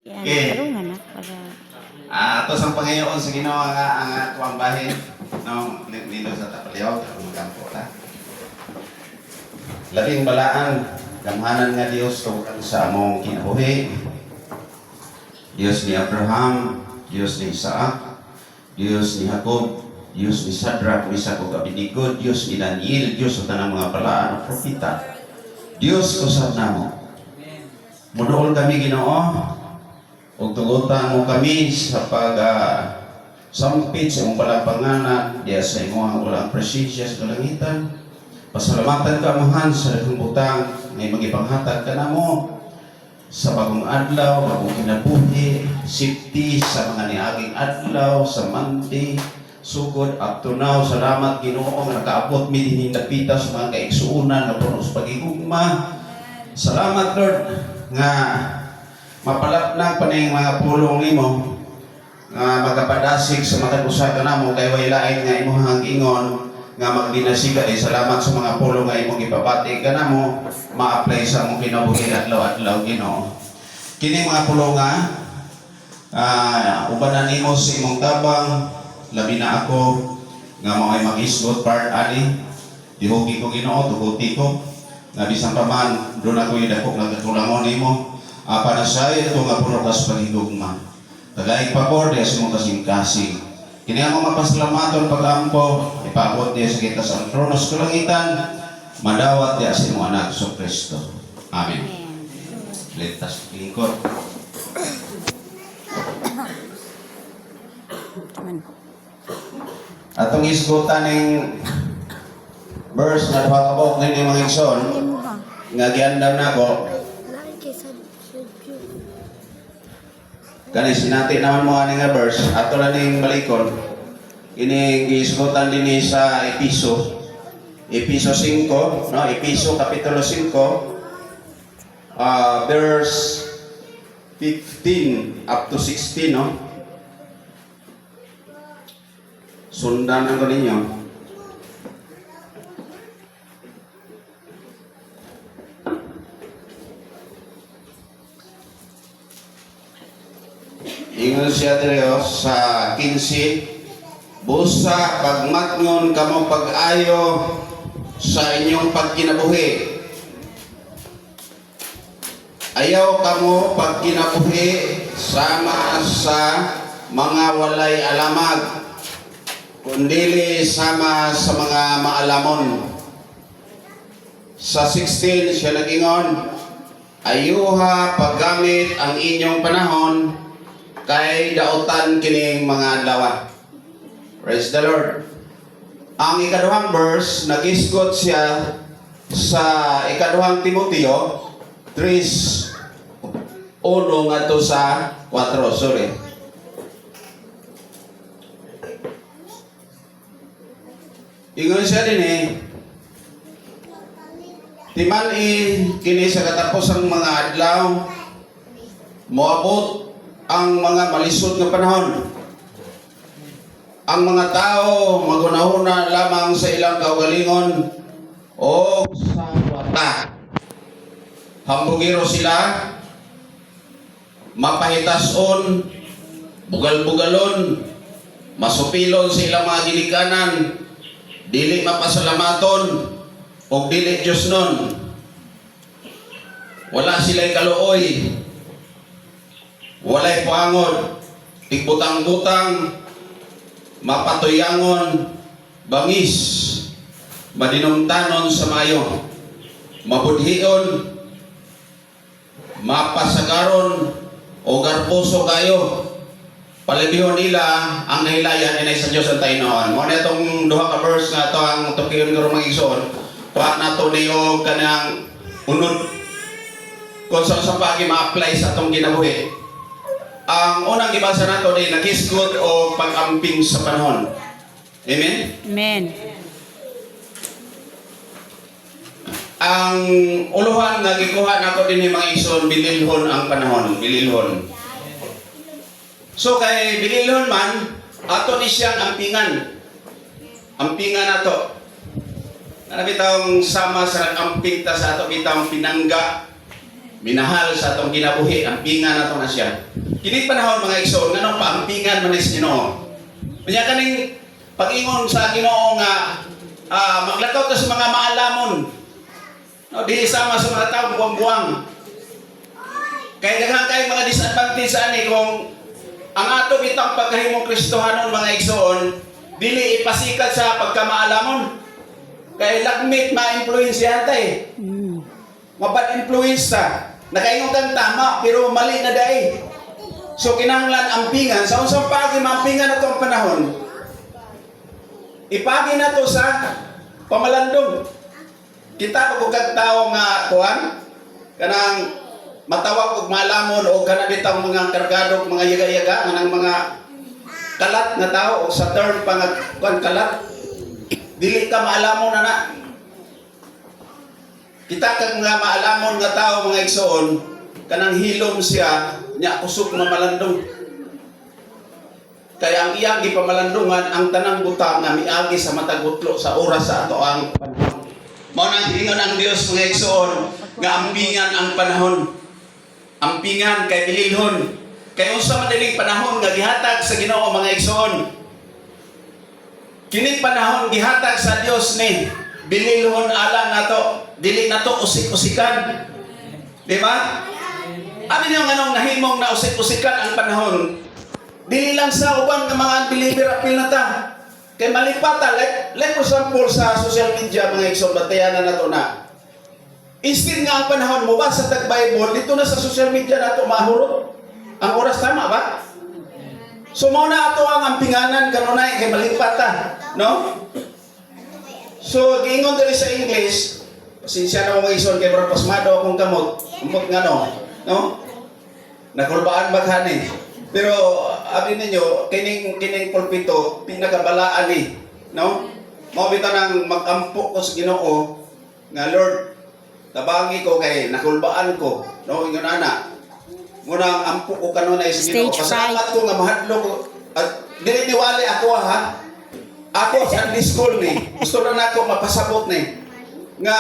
Yan, Okay. tarungan na para Ato sa Panginoon sa Ginoo ang atuang bahin no nilo sa tapalyaw ang kampo ta. Labing balaan gamhanan nga Dios tungkol sa among kinabuhi. Dios ni Abraham, Dios ni Isaac, Dios ni Jacob, Dios ni Shadrach, Meshach ug Abednego, Dios ni Daniel, Dios sa tanang mga balaan at propeta. Dios usab namo. Muduol kami Ginoo ug tugutan mo kami sa sampit sa imong balang panganak diya sa imong ulang presensya sa kalangitan. Pasalamatan ka amahan sa daghang butang nga magipanghatag ka namo sa bagong adlaw, bagong kinabuhi, safety sa mga niaging adlaw, sa Monday, sugod up to now. Salamat Ginoo nga nakaabot mi dinhi napita sa mga kaigsuonan nga puno sa pagigugma. Salamat Lord nga mapalapnag pa ning mga pulong nimo nga magapadasig sa matag usa ka namo kay way lain nga imong hangingon nga magdinasiga. Salamat sa mga pulong nga imong gipabati ka namo ma-apply sa among kinabuhi adlaw-adlaw Ginoo. Kini mga pulong nga ubanan nimo sa imong tabang labi na ako nga mao ay mag-isgot part ani dihugi ko Ginoo tuguti ko nga bisan pa man doon ako idakop nga katulangon nimo para sa ito nga puno kas pagigugma. Tagaig pagor diya sa mong kasing-kasing. Kini ang mapasalamaton pag-ampo, ipabot diya sa kita sa tronos kalangitan, madawat diya sa imong anak sa Kristo. Amen. Ligtas lingkod. Atong isgutan ning verse na nakabok ni mga igsoon nga giandam nako. Kani sinati naman mo ani nga verse ato lang ning balikon ini giisgutan dinhi sa Episo 5 no Episo kapitulo 5 verse 15 up to 16 no sundan ko ninyo. Ingon siya dito sa 15, busa pagmatngon kamo pag-ayo sa inyong pagkinabuhi. Ayaw kamo pagkinabuhi sama sa mga walay alamag, kundili sama sa mga maalamon. Sa 16 siya nag-ingon, ayuha paggamit ang inyong panahon kay dautan kining mga adlaw. Praise the Lord. Ang ikaduhang verse nag-isgot siya sa ikaduhang Timoteo 3:1 ngadto sa 4. Sorry. Ingon siya din timali kini sa katapusang mga adlaw moabot ang mga malisod nga panahon. Ang mga tao magunahuna lamang sa ilang kaugalingon o sa wata. Hambugiro sila, mapahitason, bugal-bugalon, masupilon sa ilang mga ginikanan, dili mapasalamaton o dili Diyos nun. Wala sila'y kaluoy, walay puangod, tigbutang-butang, mapatuyangon, bangis, madinumtanon sa mayo, mabudhion, mapasagaron, o garpuso kayo. Palibihon nila ang nahilayan inay sa Diyos ang tainoon. Mo na itong duha ka verse nga ito ang tukiyon ko mga igsoon. Kuha na ito niyog kanang unod kung saan sa pagi ma-apply sa itong kinabuhi. Ang unang gibasa nato ay nag-isgot o pag-amping sa panahon. Amen? Amen. Ang uluhan nga gikuha nato din mga igsoon, bililhon ang panahon, bililhon. So kay bililhon man, ato ni siyang ampingan. Ampingan nato. Ano bitawang sama sa nag-amping ta sa ato bitawang pinangga minahal sa atong kinabuhi, ampingan nato na siya. Kini panahon mga igsoon, nganong paampingan man is Ginoo. Kanya kaning pag-ingon sa Ginoo nga maglakaw ta sa mga maalamon. No, di sama sa mga tao buwang-buwang. Kaya daghan kay mga disadvantage ani kung ang ato bitang pagkahimong Kristohanon mga igsoon, dili ipasikat sa pagkamaalamon. Kay lagmit ma-influensyahan ta eh. Mabad influence ta. Nakaingon kang tama pero mali na dai. So kinahanglan ampingan sa unsang pagi maampingan nato ang panahon. Ipagi na to sa pamalandong. Kita ko kag tawo nga kuan kanang matawag og malamon o kana bitang mga kargado mga yaga-yaga kanang mga kalat nga tao o sa term pang kuan kalat. Dili ka maalamon na. Kita kag nga maalamon nga tao mga igsoon kanang hilom siya nya kusog nga malandong. Kaya ang iyang gipamalandungan ang tanang buta nga miagi sa matag utlo sa oras sa ato ang panahon. Mao nang hilingon ang Dios mga igsoon nga ampingan ang panahon. Ampingan kay bililhon. Kay unsa man dining panahon nga gihatag sa Ginoo mga igsoon. Kining panahon gihatag sa Dios ni bililhon alang nato, dili nato usik-usikan. Di ba? Amin yung anong nahimong na usik-usikan ang panahon. Dili lang sa uban nga mga unbeliever apil na ta. Kay malipata, like for example sa social media mga igsoon, batayanan nato na. Instead nga ang panahon mo ba sa tag-Bible, dito na sa social media nato mahurot. Ang oras tama ba? So mo na ato ang ampinganan kanunay kay malipata, no? So giingon diri sa English, pasensya na mo igsoon kay bro pasmado akong kamot, umot ngano, no? Nakulbaan baghani. Pero abi ninyo kining pulpito pinakabalaan ni, no? Mao bitaw nang magampo ko sa Ginoo nga Lord, tabangi ko kay nakulbaan ko, no? Ingon ana. Muna ampo ko kanunay sa Ginoo. Pasalamat ko nga mahadlo ko. At dili niwali ako ha. Ako sa Sunday school ni. Gusto na nako mapasabot ni. Nga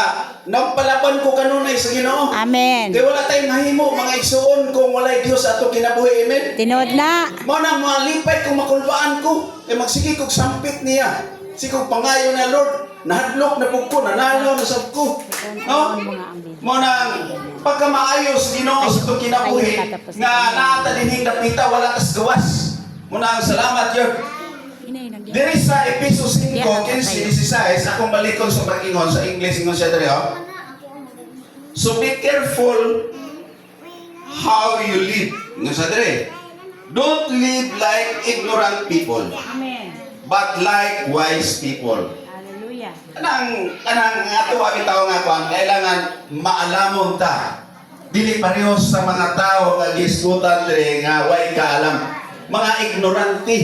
nagpalaban ko kanunay sa Ginoo. Amen. Kay wala tayong mahimo mga igsoon kung walay Dios ato kinabuhi. Amen. Tinod na. Mao nang mga lipay kung makulbaan ko. Kay magsige kog sampit niya. Sikog pangayo na Lord. Nahadlok na pug ko, nanalo na sab ko. No? Mo nang pagkamaayos Ginoo sa itong kinabuhi nga naata dinhing dapita wala kas gawas. Muna ang salamat yun. Diri sa Episos 5, 15-16, akong balikon sa pag-ingon sa English, ingon siya diri, oh. So be careful how you live. Ingon siya diri. Don't live like ignorant people, but like wise people. Kanang ato bitaw nga kuan kailangan maalamon ta. Dili parehos sa mga tao nga gisgutan diri nga way kaalam. Mga ignorante.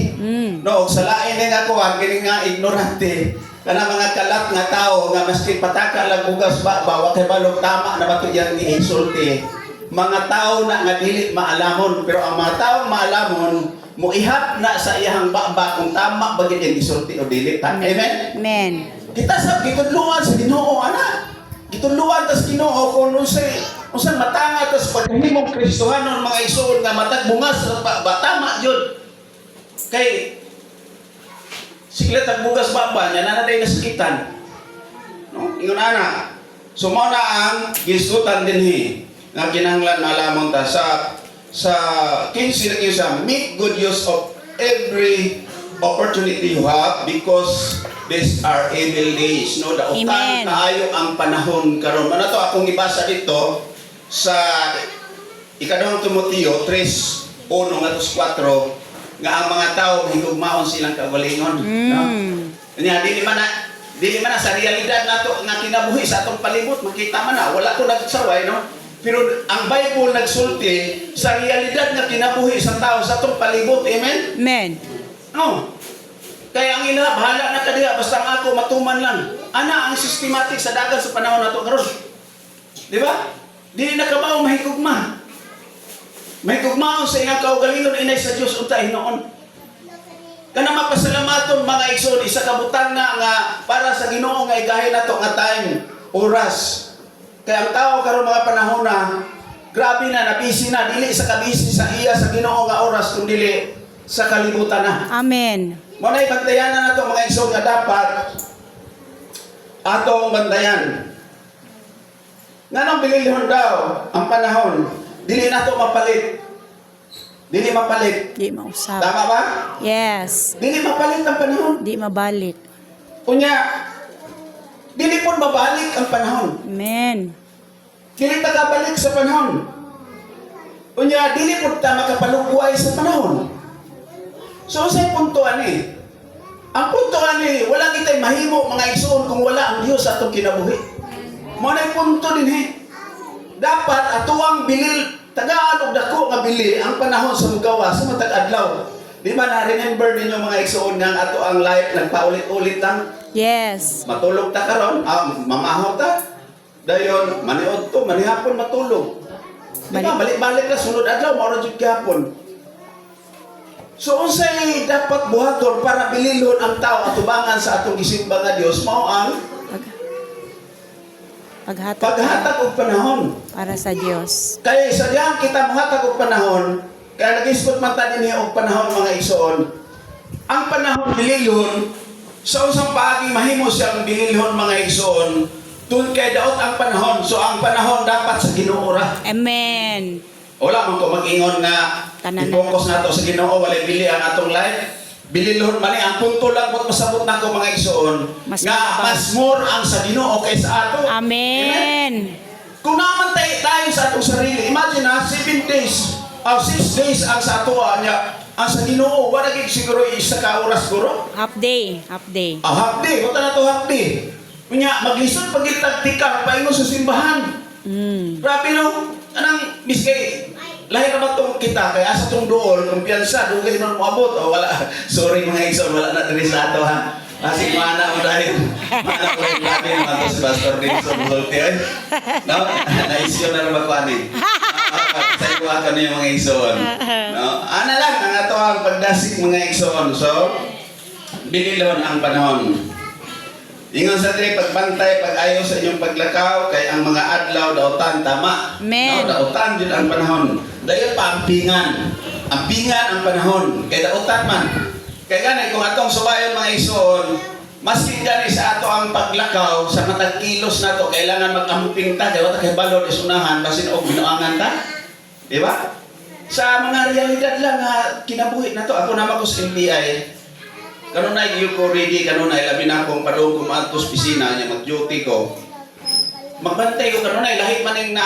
No, sa lain nga kuan kini nga ignorante. Kanang mga kalat nga tao nga maski pataka lang bugas ba wa kay balog tama na bato yan ni insulti. Mga tao na nga dili maalamon pero ang mga tao maalamon muihap na sa iyang baba kung tama ba gid insulti o dili. Amen. Amen. Kita sa gitudluan sa Ginoo ana. Gitudluan tas Ginoo kung unsang matanga tas pagkahimong Kristohanon mga igsoon nga matag bungas ba tama jud. Kay sigla tag bugas baba nya nanaday nasakitan. No? Ingon ana. So mao na ang gisgutan dinhi nga kinahanglan alamon ta sa 15 lang yun siya, make good use of every opportunity you have because these are evil days. No, dautan kaayo ang panahon karon. Ano to akong ibasa dito sa ikadawang Timoteo 3:1 ngadto 4 nga ang mga tao higugmaon silang kagalingon. No? Nya dili man na sa realidad nato nga kinabuhi sa atong palibot makita man na wala ko nagsaway no. Pero ang Bible nagsulti sa realidad nga kinabuhi sa tao sa atong palibot. Amen. Amen. No. Kaya ang ina, bahala na ka diha, basta ang ako matuman lang. Ana ang systematic sa dagat sa panahon nato karon. Di ba? Dili na kabaw mahigugma. Mahigugmaon sa ilang kaugalingon inay sa Dios unta Hinoon. Kana mapasalamaton mga igsoon isa ka butang nga para sa Ginoo nga igahin nato nga time, oras. Kaya ang tao karon mga panahon na grabe na, nabisi na, dili sa kabisi sa iya sa Ginoo nga oras kung dili sa kalibutan na. Amen. Mo na ibantayan na nato mga igsoon nga dapat atong bantayan. Nganong bililhon daw ang panahon, dili nato mapalit. Dili mapalit. Di mausap. Tama ba? Yes. Dili mapalit ang panahon. Di mabalik. Kunya, dili po mabalik ang panahon. Amen. Dili tagabalik sa panahon. Kunya, dili po ta makapalugway sa panahon. So, sa punto ani, ang punto ani, wala kita'y mahimo mga igsoon kung wala ang Diyos sa atong kinabuhi. Mo na punto din dapat atuang bilil, tagaan og dako nga bili ang panahon sa mugawa sa matag adlaw. Di ba na-remember ninyo mga igsoon nga ato ang life nagpaulit-ulit lang? Yes. Matulog ta karon, mamahaw ta. Dayon, maniod to, manihapon matulog. Di ba, balik-balik na, sunod adlaw, maura jud gihapon. So, unsay dapat buhaton para bililhon ang tao atubangan sa atong gisimba nga Dios mao ang paghatag og panahon para sa Diyos. kay sa diyan kita mohatag og panahon, kaya nag-iskot man ta dinhi og panahon mga igsoon. Ang panahon bililhon sa usang paagi mahimo siyang bililhon mga igsoon tun kay daot ang panahon. So ang panahon dapat sa Ginoo ra. Amen. Wala man ko mag-ingon nga Tanan i-focus nato sa Ginoo, walay bili ang atong life. Bililhon man ang punto lang pot masabot nako mga igsoon Mas nga mababa. mas more ang sa Ginoo kaysa ato. Amen. Kung naman tayo sa atong sarili, imagine na 7 days, 6 days ang sa ato niya, ang sa Ginoo, wala gid siguro isa ka oras guro. Half day. Half day. Half day, kuta na to half day. Kunya maglisod pag itagtika paingon sa simbahan. Grabe no, anang miskay lahir na ba itong kita, kaya sa itong dool, kumpiyansa, dugay nun mo abot, o wala, sorry mga igsoon, wala na diri sa ato ha. Kasi mana mo dahil, mana ko yung labi naman to si Pastor Nelson Zulti, ay. No? Naisyo na naman ko anin. Sa ikuha ka na yung mga igsoon. No? Ana lang, ang ato ang pagdasik mga igsoon. So, bililhon ang panahon. Ingon sa diri pagbantay, pag-ayo sa inyong paglakaw, kay ang mga adlaw daotan tama. Amen. No, daotan jud ang panahon. Dayon pa ampingan. Ampingan ang panahon, kay daotan man. Kay gani kung atong subayon mga igsoon, maski gani sa ato ang paglakaw sa matag kilos nato, kailangan mag-amping ta, kay wala kay balod isunahan basin og binuangan ta. Di ba? Sa mga realidad lang nga kinabuhi nato, ako naman ko sa NBI. Kanunay yung ko ready, kanunay labi na akong padung kumantos pisina niya mag-duty ko. Magbantay ko kanunay, lahit man yung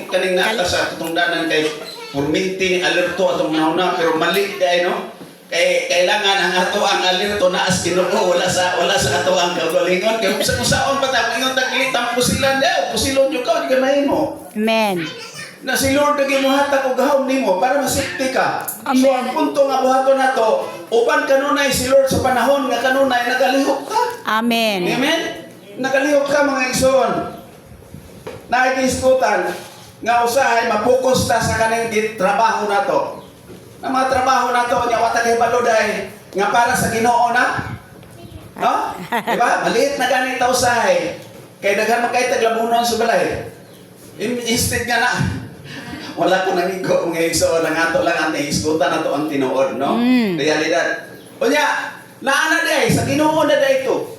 kaning naata sa katungdanan kay purminti ni alerto atong nauna, pero mali kay no? Kay kailangan ang ato ang alerto na as Ginoo, wala sa ato ang kagalingon. Kay sa kusaon pa ta ingon taglitang pusilan daw, pusilon yo ka di ka mahimo. Amen. Na si Lord naging muhatag og gahom nimo para masipti ka. Amen. So ang punto nga buhaton nato, uban kanunay si Lord sa panahon nga kanunay nagalihok ka. Amen. Amen. Nagalihok ka mga igsoon. Naigiskutan nga usahay mapokus ta sa kaning trabaho nato. Ang mga trabaho nato nya wa ta kay baluday nga para sa Ginoo na. No? Diba? Maliit na ganit ta usahay. Kay daghan man kay taglabunon sa balay. Instead nga na wala ko namigo mga igsoon ang ato lang ang naiskutan nato ang tinuod, no? Realidad. Unya, naana day sa Ginoo na day ito.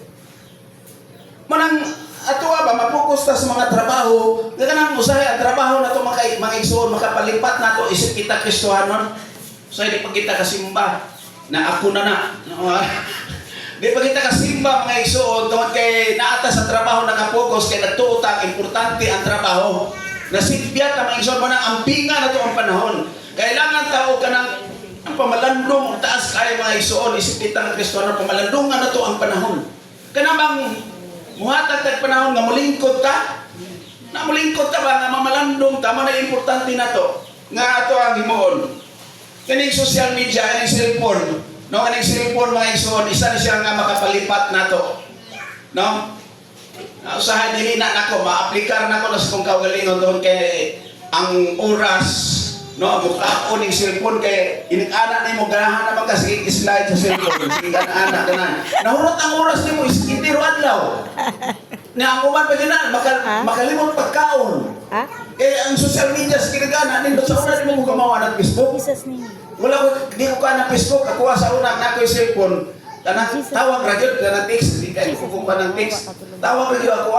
Manang ato ba mapokus ta sa mga trabaho, kanang usahay ang trabaho nato mga igsoon makapalipat nato isip kita Kristohanon. So di pa kita kasimba na ako na. Di pa kita kasimba mga igsoon tungod kay naata sa trabaho nakapokus kay nagtuotang importante ang trabaho. Nasibiyat ang mga igsoon mo ng ampingan na ito ang panahon. Kailangan tao ka ng ang pamalandong ang taas kaya mga igsoon. Isip kita ng Kristohanon, pamalandong na ito ang panahon. Kanamang muhatag tag panahon nga mulingkod ta. Na mulingkod ta ba nga mamalandong tama na importante na ito. Nga ito ang himuon. Kaning social media, kaning cellphone. No, kaning cellphone mga igsoon, isa na siya nga makapalipat na ito. No? Usahay dili na nako maaplikar nako na sa kong kaugalingon doon kay ang oras no mukha ning cellphone kay inig-ana nimo ganahan naman kasi slide sa cellphone sige ana kana nahurot ang oras nimo is intiro adlaw Na ang uman pa yun na, makalimot pagkaon. Ha? Eh, ang social media sa kinagana, nindot sa una, di mo gumawa ng Facebook. Jesus name. Wala ko, di ko ka ng Facebook. Ako sa una, na ko yung cellphone. Tawag radyo, ka ng text. Hindi kayo kukuha ng text. Tawag radyo ako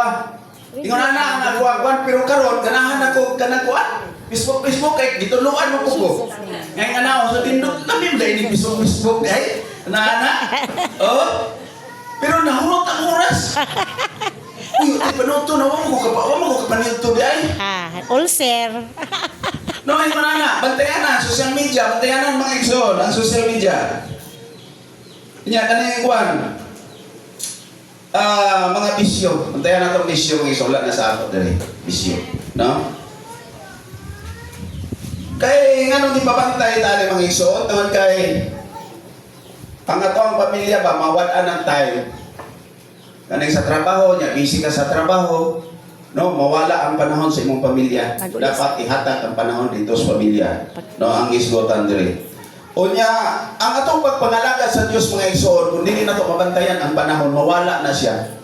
Ingon na ang ako pero karon ganahan ako kanang kuan. Facebook kay gituluan mo ko. Ngay nga ako sa tindot namin dai ni Facebook ay. Ana. Oh. Pero nahurot ang oras. Uy, di pa nuto na mo ko kapanilto di ay. Ulcer. No, ay na. Bantayan na social media, bantayan na mga igsoon ang social media. Nya kanang kuan. Mga bisyo. Bantayan na itong bisyo ng isola na sa ako dali. Bisyo. No? Kay nga nung di babantay tayo mga iso, tawag kay pangatawang pamilya ba, mawalaan ng time. Kanang sa trabaho niya, busy ka sa trabaho, no, mawala ang panahon sa imong pamilya. Dapat ihatag ang panahon dito sa pamilya. No, ang isgotan diri. Unya, ang atong pagpangalaga sa Dios mga igsoon, kung dili nato mabantayan ang panahon, mawala na siya.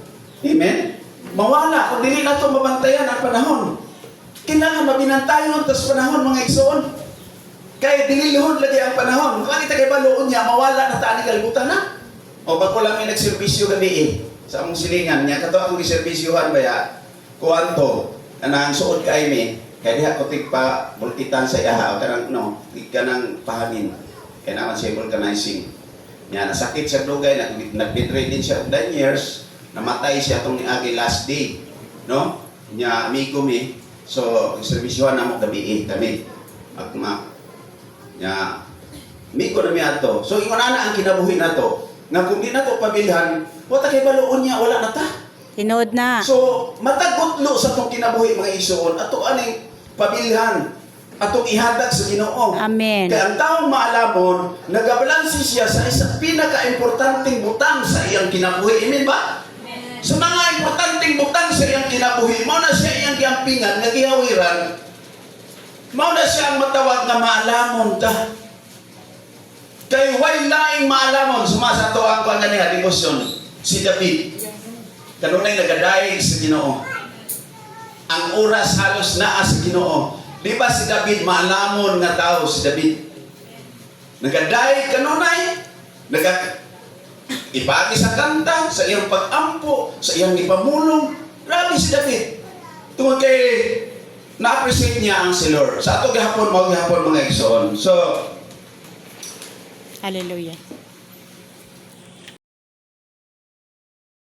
Amen? Mawala kung dili nato mabantayan ang panahon. Kailangan mabinantayon tas panahon mga igsoon. Kaya dili lihon lagi ang panahon. Kung kita kay baloon niya, mawala na taani kalibutan na. O bago lang may nagserbisyo gabi sa among silingan niya, kato akong giserbisyuhan ba ya, kuwanto, anang suod kay mi, kaya diha ko tigpa bulkitan sa iyaha, o kanang, no, kanang pahangin. Kaya naman siya vulcanizing. Niya, nasakit siya dugay, nag-bedridden siya of 9 years, namatay siya itong niagi last day. No? Niya, amigo mi, so, servisyohan na mo gabi kami. Akma. Niya, amigo na mi ato. So, ingon na ang kinabuhi na to, nga kung di na to pabilhan, wata kay baloon niya, wala na ta. Tinood na. So, matagutlo sa itong kinabuhi mga isuon, ato aning pabilhan, atong ihatag sa Ginoo. Amen. Kaya ang taong maalamon, nagabalansi siya sa isang pinaka-importanting butang sa iyang kinabuhi. Amen ba? Amen. Sa mga importanteng butang sa iyang kinabuhi, mao na siya iyang giampingan, nagihawiran, mao na siya ang matawag na maalamon ta. Kay way laing maalamon, sumasa to ang kaniya devotion, si David. Kanunay nagadaig sa Ginoo. Ang oras halos naa sa Ginoo. Di ba si David, maalamon nga tao si David. Nagadaig kanunay, ipagi sa kanta, sa iyang pag-ampo, sa iyang ipamulong. Grabe si David. Tungkol kay na-appreciate niya ang si Lord. Sa ato gihapon, mga igsoon. So, Hallelujah.